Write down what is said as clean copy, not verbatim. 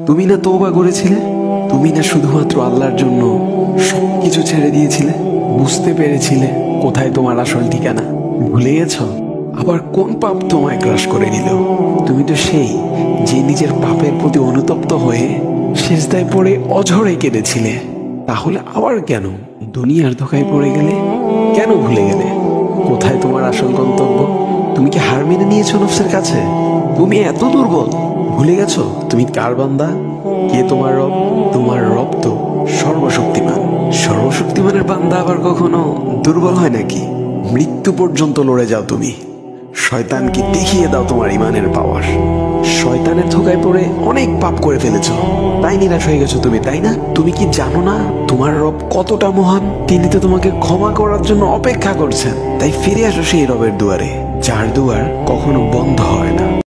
তুমি না তওবা করেছিলে? তুমি না শুধুমাত্র আল্লাহর জন্য সবকিছু ছেড়ে দিয়েছিলে? বুঝতে পেরেছিলে কোথায় তোমার আসল ঠিকানা? ভুলে গেছো? আবার কোন পাপ তোমায় গ্রাস করে নিল? তুমি তো সেই যে নিজের পাপের প্রতি অনুতপ্ত হয়ে সিজদায় পড়ে অঝরে কেঁদেছিলে। তাহলে আবার কেন দুনিয়ার ধোঁকায় পড়ে গেলে? কেন ভুলে গেলে কোথায় তোমার আসল গন্তব্য? তুমি কি হার মেনে নিয়েছো নফসের কাছে? তুমি এত দুর্বল? ভুলে গেছো তুমি কার বান্দা? কে তোমার রব? তোমার রব তো সর্বশক্তিমান। সর্বশক্তিমানের বান্দা আবার কখনো দুর্বল হয় নাকি? মৃত্যু পর্যন্ত লড়ে যাও তুমি। শয়তানকে দেখিয়ে দাও তোমার ইমানের পাওয়ার। শয়তানের ধোঁকায় পড়ে অনেক পাপ করে ফেলেছো, তাই নিরাশ হয়ে গেছো তুমি, তাই না? তুমি কি জানো না তোমার রব কতটা মহান? তিনি তো তোমাকে ক্ষমা করার জন্য অপেক্ষা করছেন। তাই ফিরে আসো সেই রবের দুয়ারে, যার দুয়ার কখনো বন্ধ হয় না।